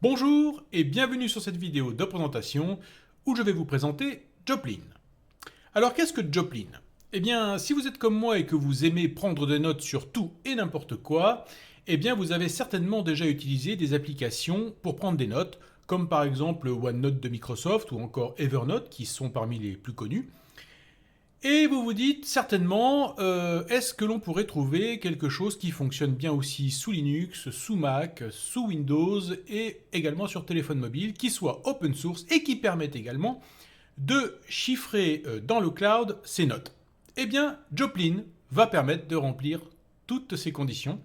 Bonjour et bienvenue sur cette vidéo de présentation où je vais vous présenter Joplin. Alors qu'est-ce que Joplin? Eh bien, si vous êtes comme moi et que vous aimez prendre des notes sur tout et n'importe quoi, eh bien vous avez certainement déjà utilisé des applications pour prendre des notes, comme par exemple OneNote de Microsoft ou encore Evernote qui sont parmi les plus connus. Et vous vous dites certainement, est-ce que l'on pourrait trouver quelque chose qui fonctionne bien aussi sous Linux, sous Mac, sous Windows et également sur téléphone mobile, qui soit open source et qui permette également de chiffrer dans le cloud ses notes? Eh bien, Joplin va permettre de remplir toutes ces conditions.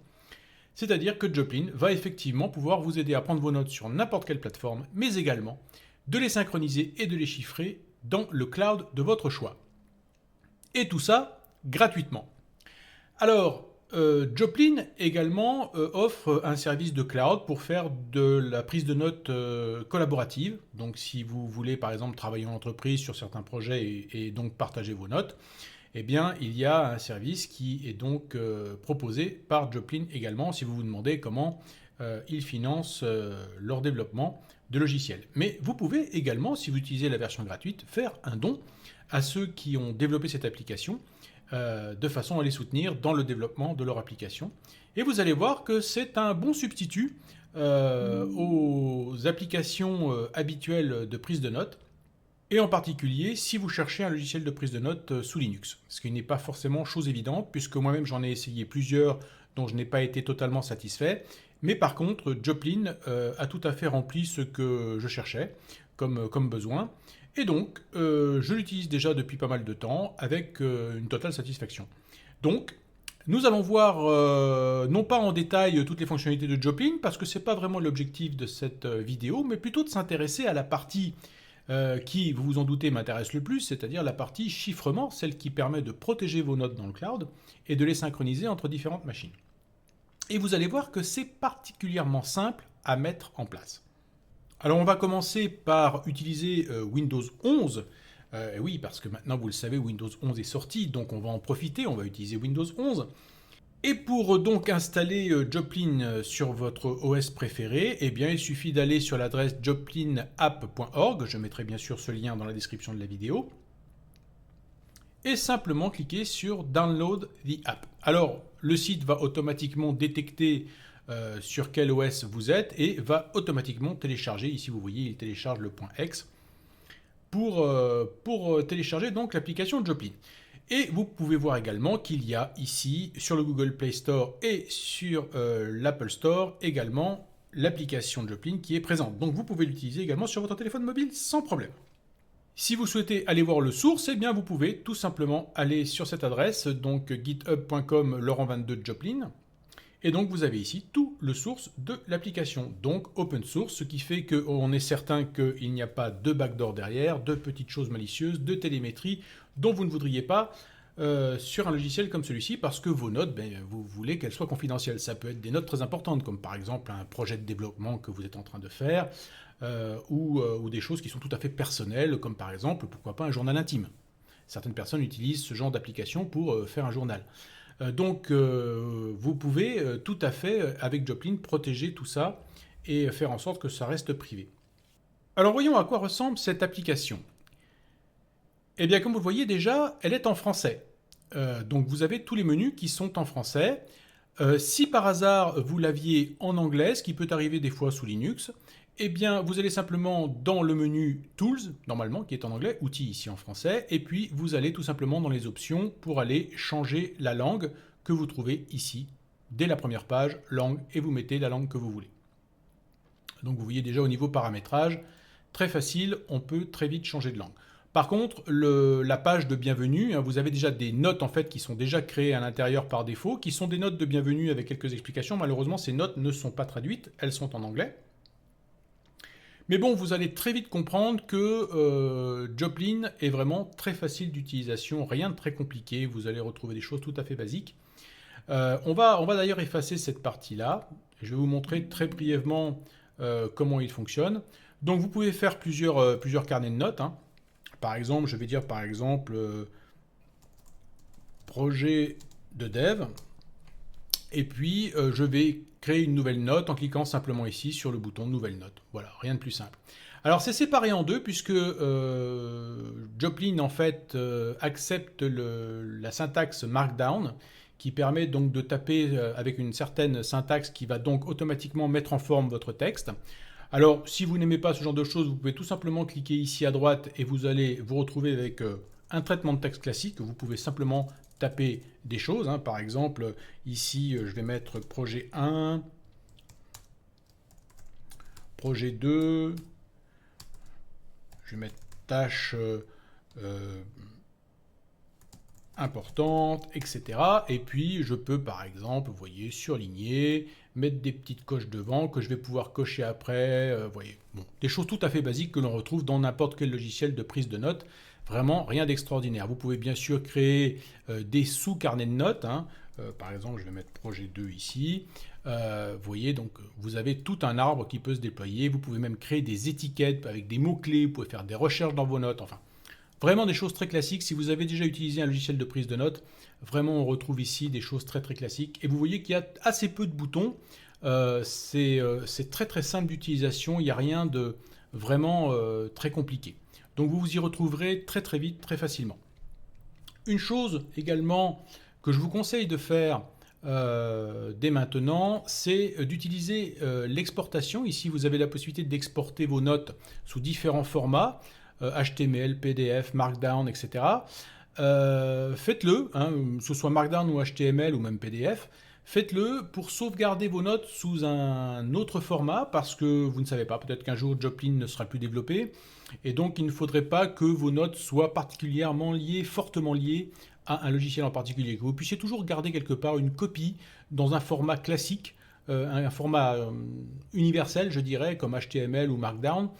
C'est-à-dire que Joplin va effectivement pouvoir vous aider à prendre vos notes sur n'importe quelle plateforme, mais également de les synchroniser et de les chiffrer dans le cloud de votre choix. Et tout ça gratuitement. Alors, Joplin également offre un service de cloud pour faire de la prise de notes collaborative. Donc si vous voulez par exemple travailler en entreprise sur certains projets et donc partager vos notes, eh bien il y a un service qui est donc proposé par Joplin également si vous vous demandez comment ils financent leur développement de logiciels. Mais vous pouvez également, si vous utilisez la version gratuite, faire un don à ceux qui ont développé cette application de façon à les soutenir dans le développement de leur application. Et vous allez voir que c'est un bon substitut aux applications habituelles de prise de notes, et en particulier si vous cherchez un logiciel de prise de notes sous Linux, ce qui n'est pas forcément chose évidente, puisque moi-même j'en ai essayé plusieurs dont je n'ai pas été totalement satisfait. Mais par contre, Joplin a tout à fait rempli ce que je cherchais comme besoin. Et donc, je l'utilise déjà depuis pas mal de temps avec une totale satisfaction. Donc, nous allons voir, non pas en détail toutes les fonctionnalités de Joplin, parce que ce n'est pas vraiment l'objectif de cette vidéo, mais plutôt de s'intéresser à la partie qui, vous vous en doutez, m'intéresse le plus, c'est-à-dire la partie chiffrement, celle qui permet de protéger vos notes dans le cloud et de les synchroniser entre différentes machines. Et vous allez voir que c'est particulièrement simple à mettre en place. Alors on va commencer par utiliser Windows 11. Oui, parce que maintenant vous le savez, Windows 11 est sorti, donc on va en profiter, on va utiliser Windows 11. Et pour donc installer Joplin sur votre OS préféré, eh bien il suffit d'aller sur l'adresse joplinapp.org, je mettrai bien sûr ce lien dans la description de la vidéo, et simplement cliquer sur Download the app. Alors le site va automatiquement détecter sur quel OS vous êtes et va automatiquement télécharger, ici vous voyez il télécharge le .exe, pour télécharger donc l'application Joplin. Et vous pouvez voir également qu'il y a ici sur le Google Play Store et sur l'Apple Store également l'application Joplin qui est présente. Donc vous pouvez l'utiliser également sur votre téléphone mobile sans problème. Si vous souhaitez aller voir le source, eh bien vous pouvez tout simplement aller sur cette adresse, donc github.com Laurent22 Joplin. Et donc vous avez ici tout le source de l'application, donc open source, ce qui fait qu'on est certain qu'il n'y a pas de backdoor derrière, de petites choses malicieuses, de télémétrie dont vous ne voudriez pas sur un logiciel comme celui-ci, parce que vos notes, vous voulez qu'elles soient confidentielles. Ça peut être des notes très importantes, comme par exemple un projet de développement que vous êtes en train de faire, ou des choses qui sont tout à fait personnelles, comme par exemple, pourquoi pas un journal intime. Certaines personnes utilisent ce genre d'application pour faire un journal. Donc vous pouvez tout à fait, avec Joplin, protéger tout ça et faire en sorte que ça reste privé. Alors voyons à quoi ressemble cette application. Eh bien comme vous le voyez déjà, elle est en français. Donc vous avez tous les menus qui sont en français. Si par hasard vous l'aviez en anglais, ce qui peut arriver des fois sous Linux, eh bien vous allez simplement dans le menu Tools, normalement, qui est en anglais, outils ici en français, et puis vous allez tout simplement dans les options pour aller changer la langue que vous trouvez ici, dès la première page, langue, et vous mettez la langue que vous voulez. Donc vous voyez déjà au niveau paramétrage, très facile, on peut très vite changer de langue. Par contre, la page de bienvenue, vous avez déjà des notes en fait qui sont déjà créées à l'intérieur par défaut, qui sont des notes de bienvenue avec quelques explications. Malheureusement, ces notes ne sont pas traduites, elles sont en anglais. Mais bon, vous allez très vite comprendre que Joplin est vraiment très facile d'utilisation, rien de très compliqué, vous allez retrouver des choses tout à fait basiques. On va d'ailleurs effacer cette partie-là, je vais vous montrer très brièvement comment il fonctionne. Donc vous pouvez faire plusieurs carnets de notes. Par exemple, je vais dire par exemple projet de dev. Et puis, je vais créer une nouvelle note en cliquant simplement ici sur le bouton Nouvelle note. Voilà, rien de plus simple. Alors, c'est séparé en deux puisque Joplin, en fait, accepte la syntaxe Markdown qui permet donc de taper avec une certaine syntaxe qui va donc automatiquement mettre en forme votre texte. Alors, si vous n'aimez pas ce genre de choses, vous pouvez tout simplement cliquer ici à droite et vous allez vous retrouver avec un traitement de texte classique. Vous pouvez simplement taper des choses. Par exemple, ici, je vais mettre projet 1, projet 2, je vais mettre tâche importante, etc. Et puis, je peux, par exemple, vous voyez, surligner, mettre des petites coches devant que je vais pouvoir cocher après. Vous voyez, bon, des choses tout à fait basiques que l'on retrouve dans n'importe quel logiciel de prise de notes. Vraiment, rien d'extraordinaire. Vous pouvez bien sûr créer des sous-carnets de notes. Par exemple, je vais mettre projet 2 ici. Vous voyez, donc vous avez tout un arbre qui peut se déployer. Vous pouvez même créer des étiquettes avec des mots-clés. Vous pouvez faire des recherches dans vos notes. Enfin, vraiment des choses très classiques. Si vous avez déjà utilisé un logiciel de prise de notes, vraiment on retrouve ici des choses très très classiques. Et vous voyez qu'il y a assez peu de boutons. C'est très très simple d'utilisation. Il n'y a rien de vraiment très compliqué. Donc vous vous y retrouverez très très vite, très facilement. Une chose également que je vous conseille de faire dès maintenant, c'est d'utiliser l'exportation. Ici, vous avez la possibilité d'exporter vos notes sous différents formats, HTML, PDF, Markdown, etc. Faites-le, que ce soit Markdown ou HTML ou même PDF. Faites-le pour sauvegarder vos notes sous un autre format parce que vous ne savez pas, peut-être qu'un jour Joplin ne sera plus développé et donc il ne faudrait pas que vos notes soient particulièrement liées, fortement liées à un logiciel en particulier. Que vous puissiez toujours garder quelque part une copie dans un format classique, un format universel, je dirais, comme HTML ou Markdown,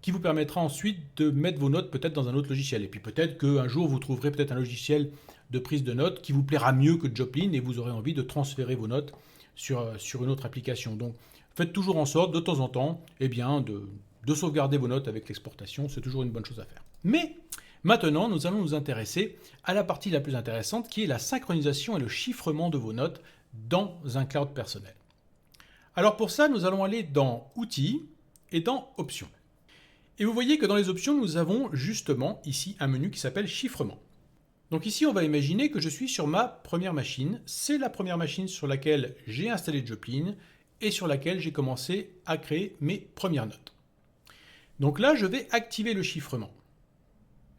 qui vous permettra ensuite de mettre vos notes peut-être dans un autre logiciel. Et puis peut-être qu'un jour vous trouverez peut-être un logiciel de prise de notes qui vous plaira mieux que Joplin et vous aurez envie de transférer vos notes sur une autre application. Donc faites toujours en sorte de temps en temps de sauvegarder vos notes avec l'exportation, c'est toujours une bonne chose à faire. Mais maintenant, nous allons nous intéresser à la partie la plus intéressante qui est la synchronisation et le chiffrement de vos notes dans un cloud personnel. Alors pour ça, nous allons aller dans Outils et dans Options. Et vous voyez que dans les options, nous avons justement ici un menu qui s'appelle Chiffrement. Donc ici, on va imaginer que je suis sur ma première machine. C'est la première machine sur laquelle j'ai installé Joplin et sur laquelle j'ai commencé à créer mes premières notes. Donc là, je vais activer le chiffrement.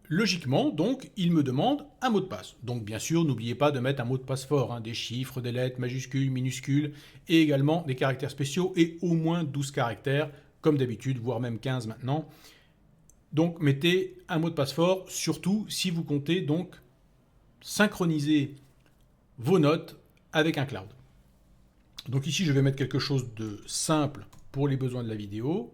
Logiquement, donc, il me demande un mot de passe. Donc bien sûr, n'oubliez pas de mettre un mot de passe fort, des chiffres, des lettres, majuscules, minuscules, et également des caractères spéciaux, et au moins 12 caractères, comme d'habitude, voire même 15 maintenant. Donc mettez un mot de passe fort, surtout si vous comptez donc synchroniser vos notes avec un cloud. Donc ici, je vais mettre quelque chose de simple pour les besoins de la vidéo.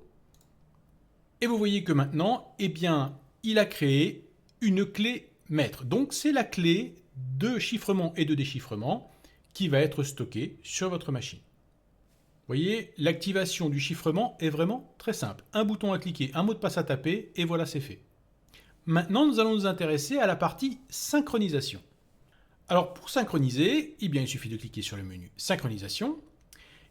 Et vous voyez que maintenant, eh bien, il a créé une clé maître. Donc c'est la clé de chiffrement et de déchiffrement qui va être stockée sur votre machine. Vous voyez, l'activation du chiffrement est vraiment très simple. Un bouton à cliquer, un mot de passe à taper, et voilà, c'est fait. Maintenant, nous allons nous intéresser à la partie synchronisation. Alors, pour synchroniser, eh bien, il suffit de cliquer sur le menu Synchronisation.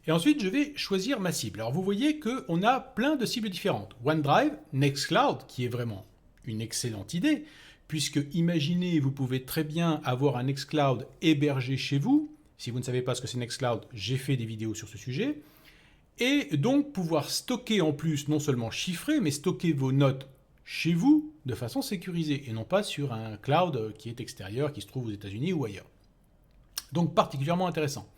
Et ensuite, je vais choisir ma cible. Alors, vous voyez qu'on a plein de cibles différentes. OneDrive, Nextcloud, qui est vraiment une excellente idée, puisque imaginez, vous pouvez très bien avoir un Nextcloud hébergé chez vous. Si vous ne savez pas ce que c'est Nextcloud, j'ai fait des vidéos sur ce sujet. Et donc pouvoir stocker en plus, non seulement chiffrer, mais stocker vos notes chez vous de façon sécurisée et non pas sur un cloud qui est extérieur, qui se trouve aux États-Unis ou ailleurs. Donc particulièrement intéressant.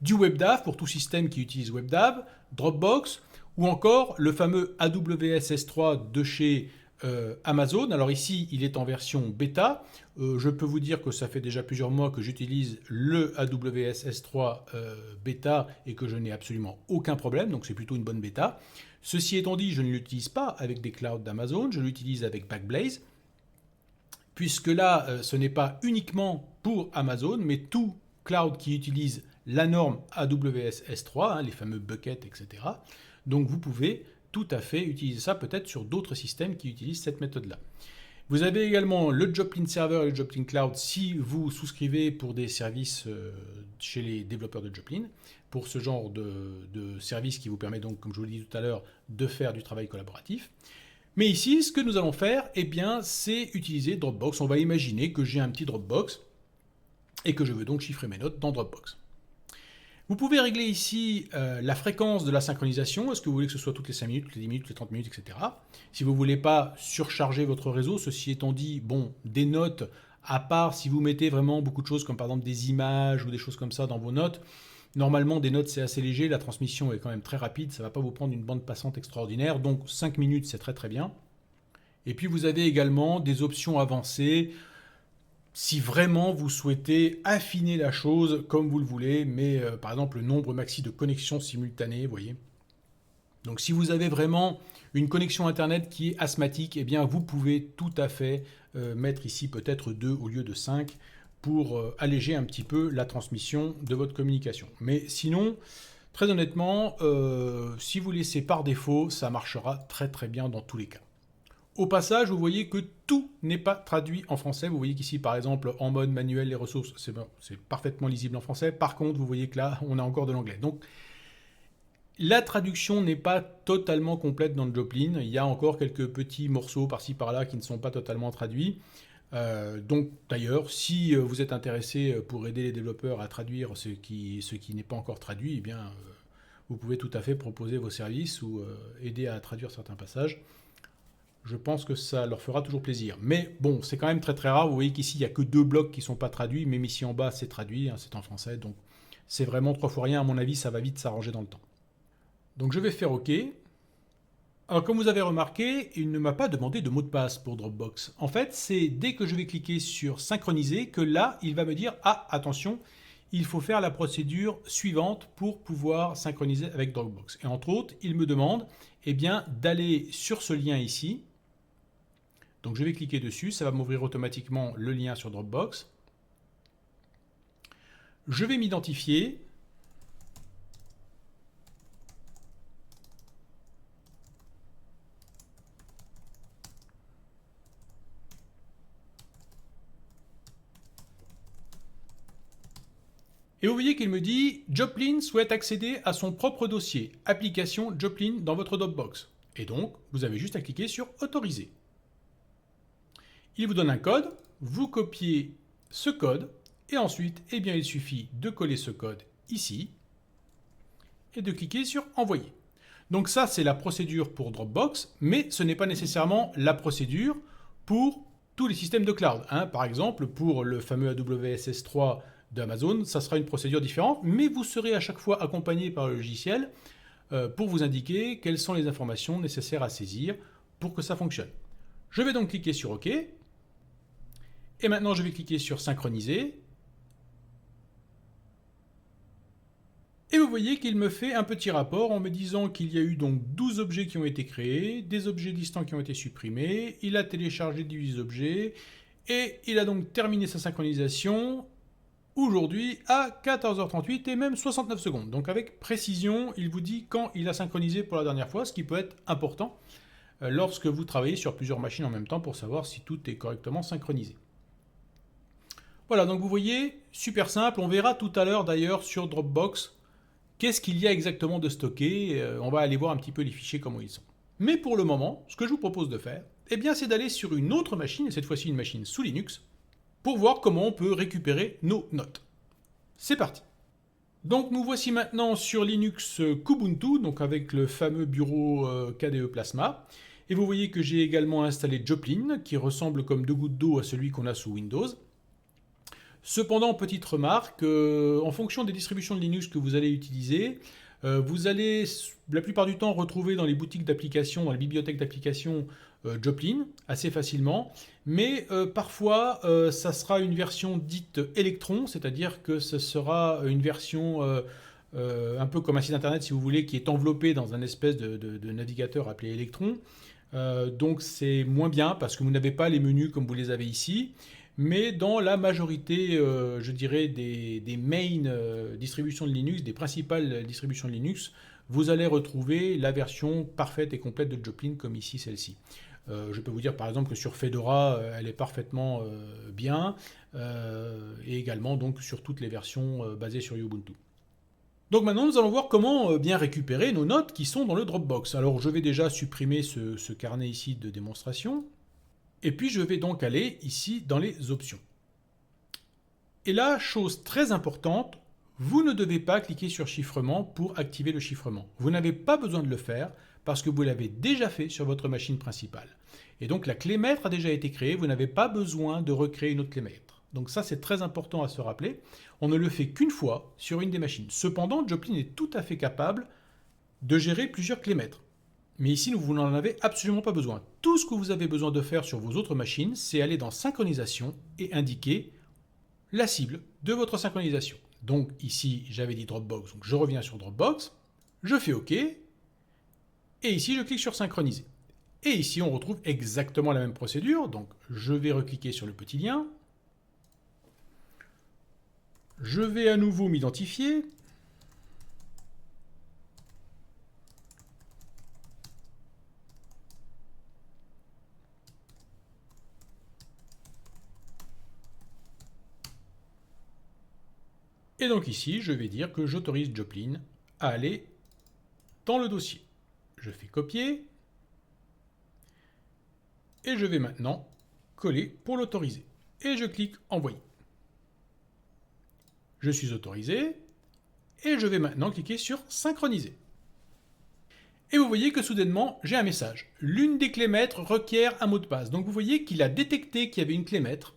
Du WebDAV pour tout système qui utilise WebDAV, Dropbox ou encore le fameux AWS S3 de chez Amazon. Alors ici, il est en version bêta. Je peux vous dire que ça fait déjà plusieurs mois que j'utilise le AWS S3 bêta et que je n'ai absolument aucun problème, donc c'est plutôt une bonne bêta. Ceci étant dit, je ne l'utilise pas avec des clouds d'Amazon, je l'utilise avec Backblaze, puisque là, ce n'est pas uniquement pour Amazon, mais tout cloud qui utilise la norme AWS S3, les fameux buckets, etc. Donc vous pouvez tout à fait utiliser ça peut-être sur d'autres systèmes qui utilisent cette méthode-là. Vous avez également le Joplin Server et le Joplin Cloud si vous souscrivez pour des services chez les développeurs de Joplin, pour ce genre de service qui vous permet donc, comme je vous l'ai dit tout à l'heure, de faire du travail collaboratif. Mais ici, ce que nous allons faire, eh bien, c'est utiliser Dropbox. On va imaginer que j'ai un petit Dropbox et que je veux donc chiffrer mes notes dans Dropbox. Vous pouvez régler ici la fréquence de la synchronisation. Est-ce que vous voulez que ce soit toutes les 5 minutes, toutes les 10 minutes, toutes les 30 minutes, etc. Si vous ne voulez pas surcharger votre réseau, ceci étant dit, bon, des notes, à part si vous mettez vraiment beaucoup de choses comme par exemple des images ou des choses comme ça dans vos notes, normalement des notes c'est assez léger, la transmission est quand même très rapide, ça ne va pas vous prendre une bande passante extraordinaire, donc 5 minutes c'est très très bien. Et puis vous avez également des options avancées, si vraiment vous souhaitez affiner la chose comme vous le voulez, mais par exemple le nombre maxi de connexions simultanées, vous voyez. Donc si vous avez vraiment une connexion Internet qui est asthmatique, eh bien vous pouvez tout à fait mettre ici peut-être 2 au lieu de 5 pour alléger un petit peu la transmission de votre communication. Mais sinon, très honnêtement, si vous laissez par défaut, ça marchera très très bien dans tous les cas. Au passage, vous voyez que tout n'est pas traduit en français. Vous voyez qu'ici, par exemple, en mode manuel, les ressources, c'est parfaitement lisible en français. Par contre, vous voyez que là, on a encore de l'anglais. Donc, la traduction n'est pas totalement complète dans le Joplin. Il y a encore quelques petits morceaux par-ci par-là qui ne sont pas totalement traduits. Donc, d'ailleurs, si vous êtes intéressé pour aider les développeurs à traduire ce qui n'est pas encore traduit, eh bien, vous pouvez tout à fait proposer vos services ou aider à traduire certains passages. Je pense que ça leur fera toujours plaisir. Mais bon, c'est quand même très très rare. Vous voyez qu'ici, il n'y a que 2 blocs qui ne sont pas traduits. Même ici en bas, c'est traduit, hein, c'est en français. Donc c'est vraiment 3 fois rien. À mon avis, ça va vite s'arranger dans le temps. Donc je vais faire OK. Alors comme vous avez remarqué, il ne m'a pas demandé de mot de passe pour Dropbox. En fait, c'est dès que je vais cliquer sur synchroniser que là, il va me dire « Ah, attention, il faut faire la procédure suivante pour pouvoir synchroniser avec Dropbox. » Et entre autres, il me demande eh bien, d'aller sur ce lien ici. Donc je vais cliquer dessus, ça va m'ouvrir automatiquement le lien sur Dropbox. Je vais m'identifier. Et vous voyez qu'il me dit « Joplin souhaite accéder à son propre dossier, application Joplin dans votre Dropbox ». Et donc, vous avez juste à cliquer sur « Autoriser ». Il vous donne un code, vous copiez ce code, et ensuite, eh bien, il suffit de coller ce code ici, et de cliquer sur « Envoyer ». Donc ça, c'est la procédure pour Dropbox, mais ce n'est pas nécessairement la procédure pour tous les systèmes de cloud. Hein. Par exemple, pour le fameux AWS S3 d'Amazon, ça sera une procédure différente, mais vous serez à chaque fois accompagné par le logiciel pour vous indiquer quelles sont les informations nécessaires à saisir pour que ça fonctionne. Je vais donc cliquer sur OK. Et maintenant, je vais cliquer sur synchroniser. Et vous voyez qu'il me fait un petit rapport en me disant qu'il y a eu donc 12 objets qui ont été créés, des objets distants qui ont été supprimés, il a téléchargé 18 objets, et il a donc terminé sa synchronisation aujourd'hui à 14h38 et même 69 secondes. Donc avec précision, il vous dit quand il a synchronisé pour la dernière fois, ce qui peut être important lorsque vous travaillez sur plusieurs machines en même temps pour savoir si tout est correctement synchronisé. Voilà, donc vous voyez, super simple. On verra tout à l'heure d'ailleurs sur Dropbox qu'est-ce qu'il y a exactement de stocké. On va aller voir un petit peu les fichiers, comment ils sont. Mais pour le moment, ce que je vous propose de faire, eh bien, c'est d'aller sur une autre machine, et cette fois-ci une machine sous Linux, pour voir comment on peut récupérer nos notes. C'est parti. Donc nous voici maintenant sur Linux Kubuntu, donc avec le fameux bureau KDE Plasma. Et vous voyez que j'ai également installé Joplin, qui ressemble comme 2 gouttes d'eau à celui qu'on a sous Windows. Cependant, petite remarque, en fonction des distributions de Linux que vous allez utiliser, vous allez la plupart du temps retrouver dans les boutiques d'applications, dans les bibliothèques d'applications Joplin assez facilement, mais parfois ça sera une version dite Electron, c'est-à-dire que ce sera une version un peu comme un site internet si vous voulez, qui est enveloppé dans un espèce de navigateur appelé Electron. Donc c'est moins bien parce que vous n'avez pas les menus comme vous les avez ici. Mais dans la majorité, je dirais, des main distributions de Linux, des principales distributions de Linux, vous allez retrouver la version parfaite et complète de Joplin comme ici celle-ci. Je peux vous dire par exemple que sur Fedora, elle est parfaitement bien, et également donc sur toutes les versions basées sur Ubuntu. Donc maintenant, nous allons voir comment bien récupérer nos notes qui sont dans le Dropbox. Alors je vais déjà supprimer ce carnet ici de démonstration, et puis je vais donc aller ici dans les options. Et là, chose très importante, vous ne devez pas cliquer sur chiffrement pour activer le chiffrement. Vous n'avez pas besoin de le faire parce que vous l'avez déjà fait sur votre machine principale. Et donc la clé maître a déjà été créée, vous n'avez pas besoin de recréer une autre clé maître. Donc ça, c'est très important à se rappeler. On ne le fait qu'une fois sur une des machines. Cependant, Joplin est tout à fait capable de gérer plusieurs clés maîtres. Mais ici, vous n'en avez absolument pas besoin. Tout ce que vous avez besoin de faire sur vos autres machines, c'est aller dans synchronisation et indiquer la cible de votre synchronisation. Donc ici, j'avais dit Dropbox, donc je reviens sur Dropbox, je fais OK, et ici, je clique sur synchroniser. Et ici, on retrouve exactement la même procédure, donc je vais recliquer sur le petit lien, je vais à nouveau m'identifier, et donc ici, je vais dire que j'autorise Joplin à aller dans le dossier. Je fais copier, et je vais maintenant coller pour l'autoriser. Et je clique envoyer. Je suis autorisé, et je vais maintenant cliquer sur synchroniser. Et vous voyez que soudainement, j'ai un message. L'une des clés maîtres requiert un mot de passe. Donc vous voyez qu'il a détecté qu'il y avait une clé maître,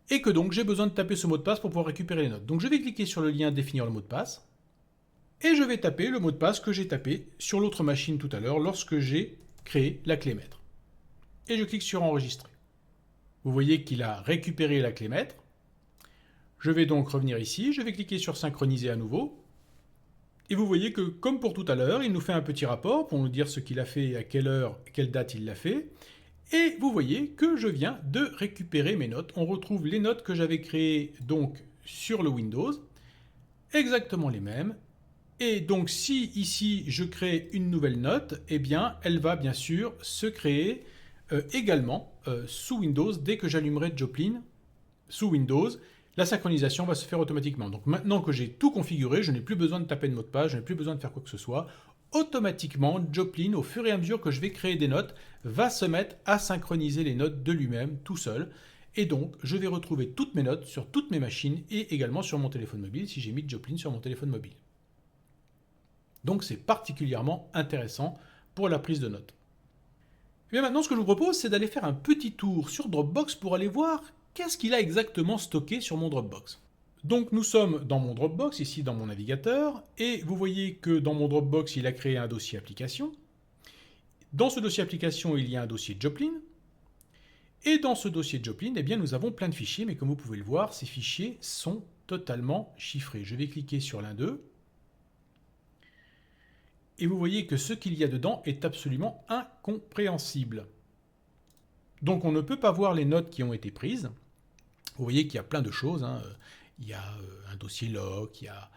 et que donc j'ai besoin de taper ce mot de passe pour pouvoir récupérer les notes. Donc je vais cliquer sur le lien définir le mot de passe, et je vais taper le mot de passe que j'ai tapé sur l'autre machine tout à l'heure lorsque j'ai créé la clé maître. Et je clique sur enregistrer. Vous voyez qu'il a récupéré la clé maître. Je vais donc revenir ici, je vais cliquer sur synchroniser à nouveau. Et vous voyez que, comme pour tout à l'heure, il nous fait un petit rapport pour nous dire ce qu'il a fait, à quelle heure, quelle date il l'a fait. Et vous voyez que je viens de récupérer mes notes. On retrouve les notes que j'avais créées donc sur le Windows, exactement les mêmes. Et donc si ici je crée une nouvelle note, eh bien elle va bien sûr se créer également sous Windows dès que j'allumerai Joplin sous Windows. La synchronisation va se faire automatiquement. Donc maintenant que j'ai tout configuré, je n'ai plus besoin de taper de mot de passe, je n'ai plus besoin de faire quoi que ce soit. Automatiquement, Joplin, au fur et à mesure que je vais créer des notes, va se mettre à synchroniser les notes de lui-même, tout seul. Et donc, je vais retrouver toutes mes notes sur toutes mes machines et également sur mon téléphone mobile, si j'ai mis Joplin sur mon téléphone mobile. Donc c'est particulièrement intéressant pour la prise de notes. Et bien maintenant, ce que je vous propose, c'est d'aller faire un petit tour sur Dropbox pour aller voir qu'est-ce qu'il a exactement stocké sur mon Dropbox. Donc nous sommes dans mon Dropbox, ici dans mon navigateur, et vous voyez que dans mon Dropbox, il a créé un dossier application. Dans ce dossier application, il y a un dossier Joplin. Et dans ce dossier Joplin, eh bien, nous avons plein de fichiers, mais comme vous pouvez le voir, ces fichiers sont totalement chiffrés. Je vais cliquer sur l'un d'eux. Et vous voyez que ce qu'il y a dedans est absolument incompréhensible. Donc on ne peut pas voir les notes qui ont été prises. Vous voyez qu'il y a plein de choses. Il y a un dossier log, il y a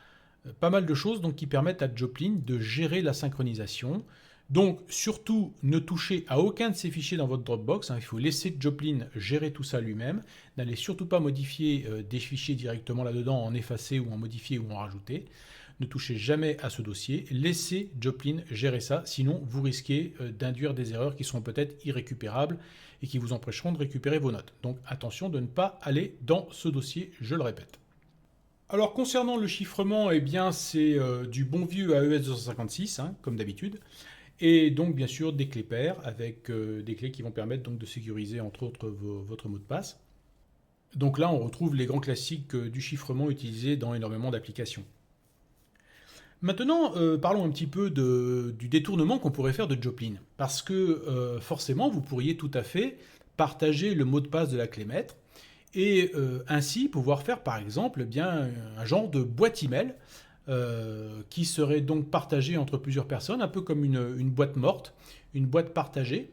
pas mal de choses donc, qui permettent à Joplin de gérer la synchronisation. Donc surtout, ne touchez à aucun de ces fichiers dans votre Dropbox. Il faut laisser Joplin gérer tout ça lui-même. N'allez surtout pas modifier des fichiers directement là-dedans, en effacer ou en modifier ou en rajouter. Ne touchez jamais à ce dossier, laissez Joplin gérer ça, sinon vous risquez d'induire des erreurs qui sont peut-être irrécupérables et qui vous empêcheront de récupérer vos notes. Donc attention de ne pas aller dans ce dossier, je le répète. Alors concernant le chiffrement, eh bien c'est du bon vieux AES 256, comme d'habitude, et donc bien sûr des clés paires avec des clés qui vont permettre donc de sécuriser entre autres votre mot de passe. Donc là on retrouve les grands classiques du chiffrement utilisés dans énormément d'applications. Maintenant, parlons un petit peu du détournement qu'on pourrait faire de Joplin. Parce que forcément, vous pourriez tout à fait partager le mot de passe de la clé maître et ainsi pouvoir faire par exemple bien, un genre de boîte email qui serait donc partagée entre plusieurs personnes, un peu comme une boîte morte, une boîte partagée.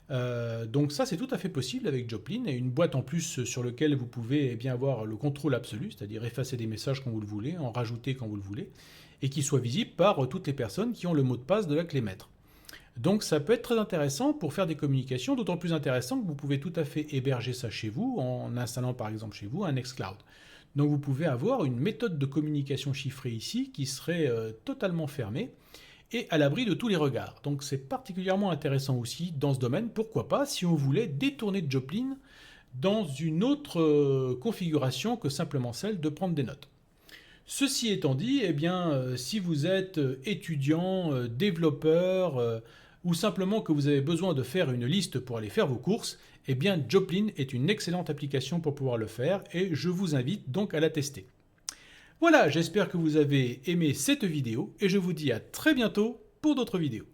Donc ça c'est tout à fait possible avec Joplin, et une boîte en plus sur laquelle vous pouvez bien avoir le contrôle absolu, c'est-à-dire effacer des messages quand vous le voulez, en rajouter quand vous le voulez, et qui soit visible par toutes les personnes qui ont le mot de passe de la clé maître. Donc ça peut être très intéressant pour faire des communications, d'autant plus intéressant que vous pouvez tout à fait héberger ça chez vous en installant par exemple chez vous un Nextcloud. Donc vous pouvez avoir une méthode de communication chiffrée ici qui serait totalement fermée et à l'abri de tous les regards. Donc c'est particulièrement intéressant aussi dans ce domaine, pourquoi pas, si on voulait détourner Joplin dans une autre configuration que simplement celle de prendre des notes. Ceci étant dit, eh bien, si vous êtes étudiant, développeur, ou simplement que vous avez besoin de faire une liste pour aller faire vos courses, eh bien Joplin est une excellente application pour pouvoir le faire et je vous invite donc à la tester. Voilà, j'espère que vous avez aimé cette vidéo et je vous dis à très bientôt pour d'autres vidéos.